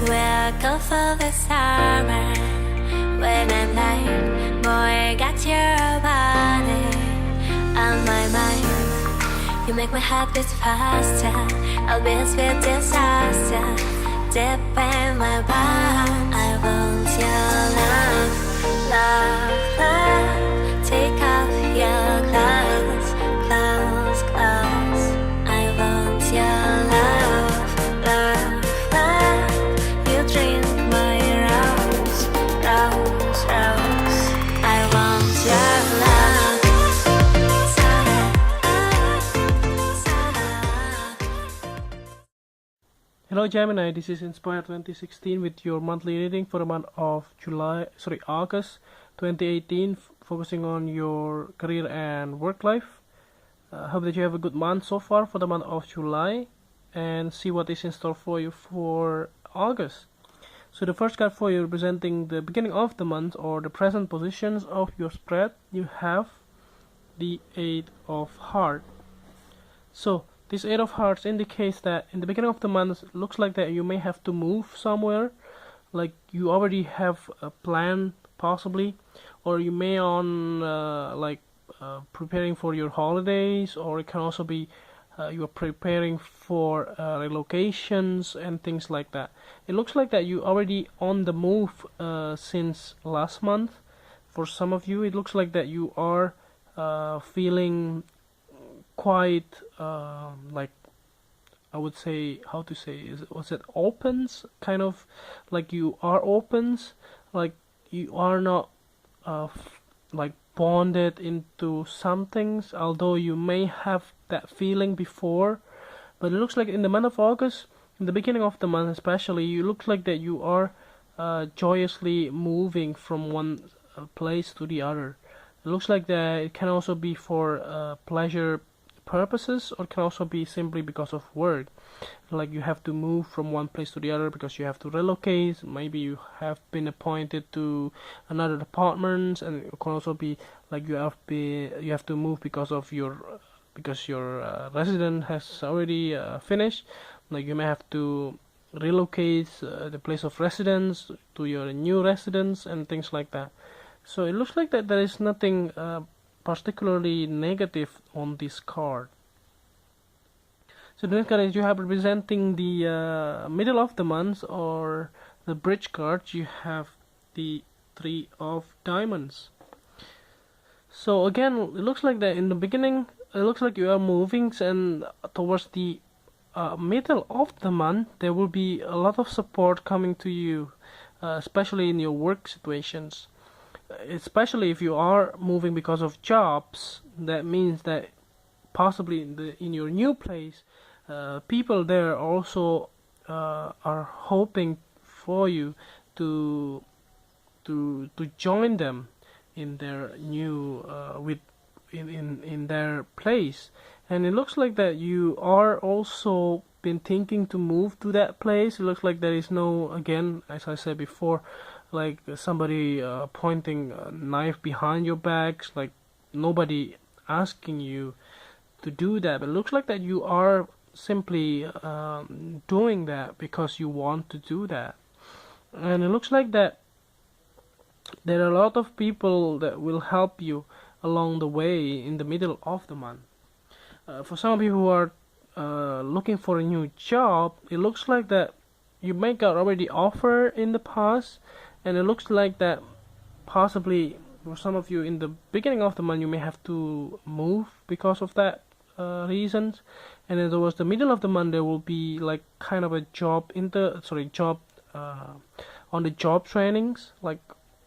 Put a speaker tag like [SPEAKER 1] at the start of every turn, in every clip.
[SPEAKER 1] We'll go for the summer when I'm light. Boy, got your body on my mind. You make my heart beat faster. I'll be a sweet disaster. Deep in my palm, I want your love, love, love. Take off your clothes, clothes, clothes. I want your love, love, love. You drink my rose, rose, rose. I want your love.
[SPEAKER 2] Hello Gemini, this is Inspire 2016 with your monthly reading for the month of August 2018, focusing on your career and work life. Hope that you have a good month so far for the month of July, and see what is in store for you for August. So the first card for you, representing the beginning of the month or the present positions of your spread, you have the Eight of Hearts. So this Eight of Hearts indicates that in the beginning of the month, it looks like that you may have to move somewhere, like you already have a plan possibly, or you may on preparing for your holidays, or it can also be you are preparing for relocations and things like that. It looks like that you already on the move since last month. For some of you, it looks like that you are feeling quite like, I would say, how to say, was it opens, kind of like you are opens, like you are not like bonded into some things, although you may have that feeling before. But it looks like in the month of August, in the beginning of the month especially, you look like that you are joyously moving from one place to the other. It looks like that it can also be for pleasure purposes, or it can also be simply because of work, like you have to move from one place to the other because you have to relocate. Maybe you have been appointed to another department, and it can also be like you have to move because your resident has already finished. Like you may have to relocate the place of residence to your new residence and things like that. So it looks like that there is nothing particularly negative on this card. So the next card is you have representing the middle of the month, or the bridge card. You have the Three of Diamonds. So again, it looks like that in the beginning, it looks like you are moving, and towards the middle of the month, there will be a lot of support coming to you, especially in your work situations. Especially if you are moving because of jobs, that means that possibly in your new place, people there also are hoping for you to join them in their new in their place. And it looks like that you are also been thinking to move to that place. It looks like there is no, again, as I said before, like somebody pointing a knife behind your backs, like nobody asking you to do that. But it looks like that you are simply doing that because you want to do that. And it looks like that there are a lot of people that will help you along the way in the middle of the month. For some of you who are looking for a new job, it looks like that you may got already offer in the past, and it looks like that possibly for some of you in the beginning of the month you may have to move because of that reasons. And then towards the middle of the month there will be like kind of a job on the job trainings, like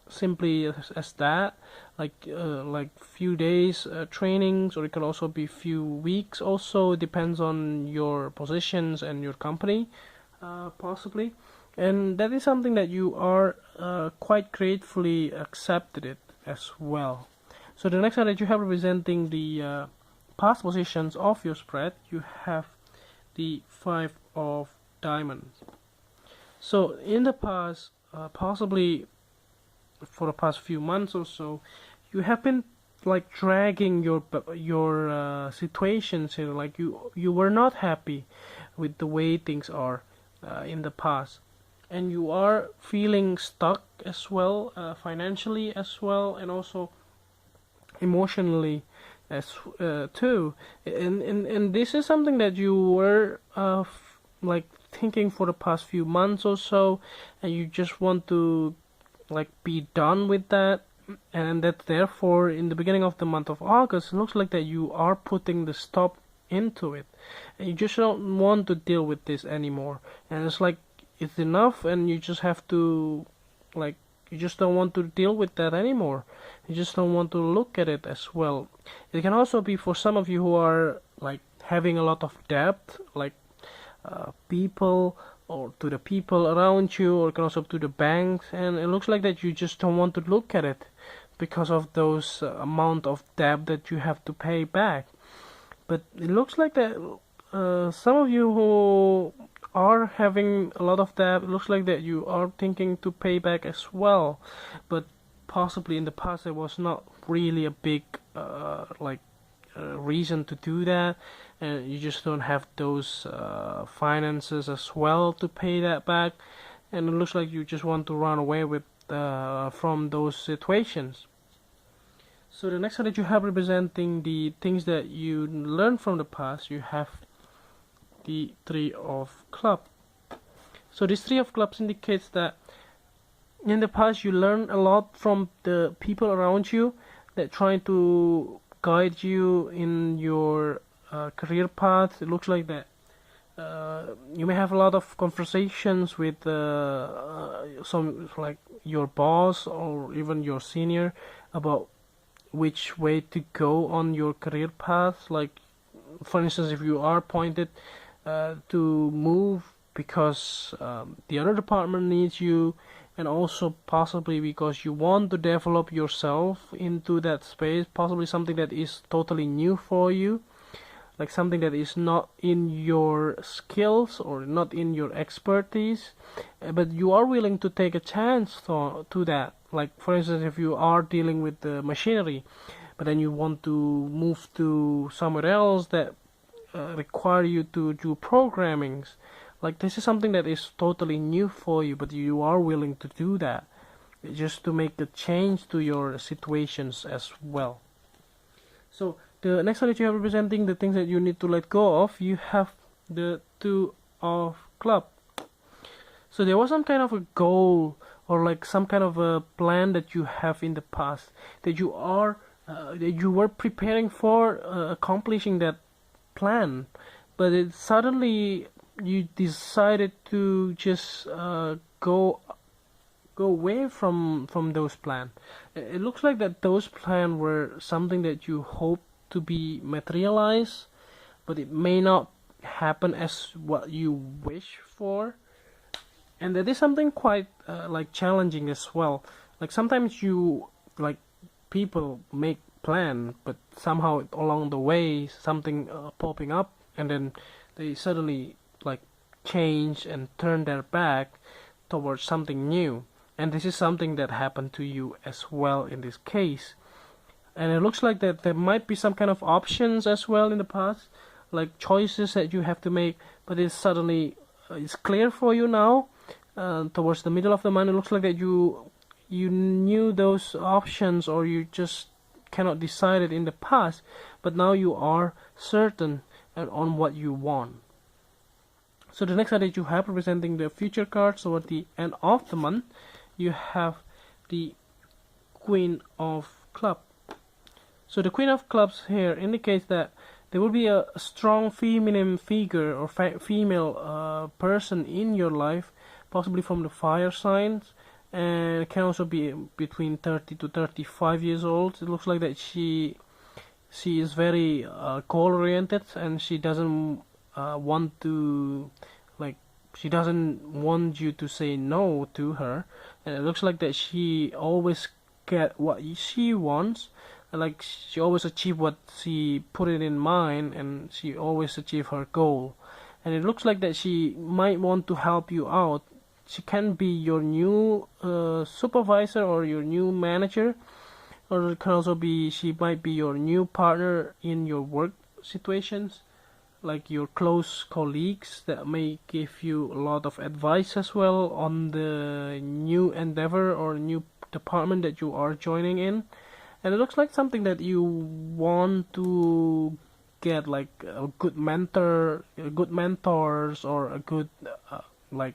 [SPEAKER 2] simply as that, like few days trainings, or it can also be few weeks. Also depends on your positions and your company, possibly. And that is something that you are quite gratefully accepted it as well. So the next one that you have representing the past positions of your spread, you have the Five of Diamonds. So in the past, possibly for the past few months or so, you have been like dragging your situations here, like you were not happy with the way things are in the past, and you are feeling stuck as well, financially as well, and also emotionally as too. And this is something that you were like thinking for the past few months or so, and you just want to like be done with that. And that therefore in the beginning of the month of August, it looks like that you are putting the stop into it, and you just don't want to deal with this anymore, and it's like it's enough, and you just have to, like, you just don't want to deal with that anymore. You just don't want to look at it as well. It can also be for some of you who are like having a lot of debt, like people, or to the people around you, or it can also to the banks, and it looks like that you just don't want to look at it because of those amount of debt that you have to pay back. But it looks like that some of you who are having a lot of debt, it looks like that you are thinking to pay back as well, but possibly in the past there was not really a big reason to do that, and you just don't have those finances as well to pay that back, and it looks like you just want to run away with from those situations. So the next card that you have representing the things that you learned from the past, you have the Three of Clubs. So this Three of Clubs indicates that in the past you learned a lot from the people around you that trying to guide you in your career path. It looks like that you may have a lot of conversations with some, like your boss or even your senior, about which way to go on your career path. Like, for instance, if you are pointed to move because the other department needs you, and also possibly because you want to develop yourself into that space, possibly something that is totally new for you, like something that is not in your skills or not in your expertise, but you are willing to take a chance to that. Like, for instance, if you are dealing with the machinery, but then you want to move to somewhere else that require you to do programmings, like this is something that is totally new for you, but you are willing to do that just to make a change to your situations as well. So the next one that you have representing the things that you need to let go of, you have the Two of Clubs. So there was some kind of a goal or like some kind of a plan that you have in the past that you are that you were preparing for accomplishing that plan, but it suddenly you decided to just go away from those plans. It looks like that those plans were something that you hope to be materialized, but it may not happen as what you wish for, and that is something quite like challenging as well. Like sometimes you, like, people make plan, but somehow along the way something popping up, and then they suddenly like change and turn their back towards something new. And this is something that happened to you as well in this case. And it looks like that there might be some kind of options as well in the past, like choices that you have to make, but it's suddenly it's clear for you now. Towards the middle of the month, it looks like that you knew those options, or you just cannot decide it in the past, but now you are certain on what you want. So the next card that you have representing the future cards, so at the end of the month, you have the Queen of Clubs. So the Queen of Clubs here indicates that there will be a strong feminine figure or female person in your life, possibly from the fire signs, and it can also be between 30 to 35 years old. It looks like that she is very goal oriented, and she doesn't want to, like, she doesn't want you to say no to her, and it looks like that she always get what she wants, like she always achieve what she put it in mind, and she always achieve her goal. And it looks like that she might want to help you out. She can be your new supervisor or your new manager, or it can also be she might be your new partner in your work situations, like your close colleagues that may give you a lot of advice as well on the new endeavor or new department that you are joining in. And it looks like something that you want to get, like a good mentor, good mentors, or a good like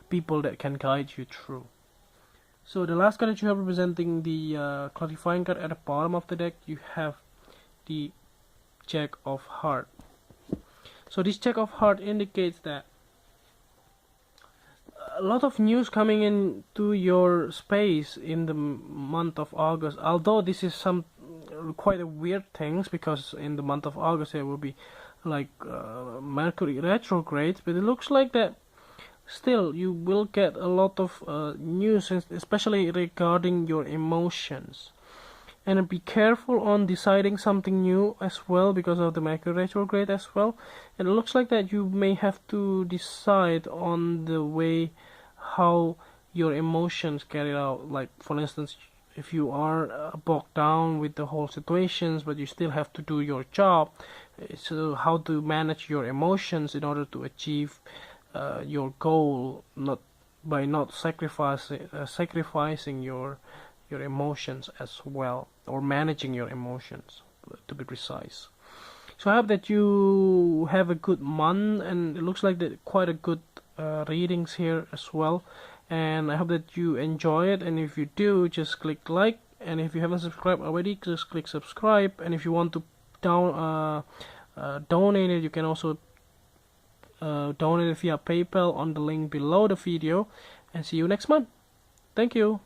[SPEAKER 2] people that can guide you through. So the last card that you have representing the clarifying card at the bottom of the deck, you have the Jack of Heart. So this Jack of Heart indicates that a lot of news coming into your space in the month of August. Although this is some quite a weird things, because in the month of August there will be like Mercury retrograde, but it looks like that still you will get a lot of news, especially regarding your emotions. And be careful on deciding something new as well, because of the Mercury retrograde as well. And it looks like that you may have to decide on the way how your emotions carry out. Like for instance, if you are bogged down with the whole situations, but you still have to do your job, so how to manage your emotions in order to achieve your goal, not by not sacrificing your emotions as well, or managing your emotions to be precise. So I hope that you have a good month, and it looks like that quite a good readings here as well, and I hope that you enjoy it. And if you do, just click like, and if you haven't subscribed already, just click subscribe. And if you want to donate it, you can also donate it via PayPal on the link below the video. And see you next month. Thank you.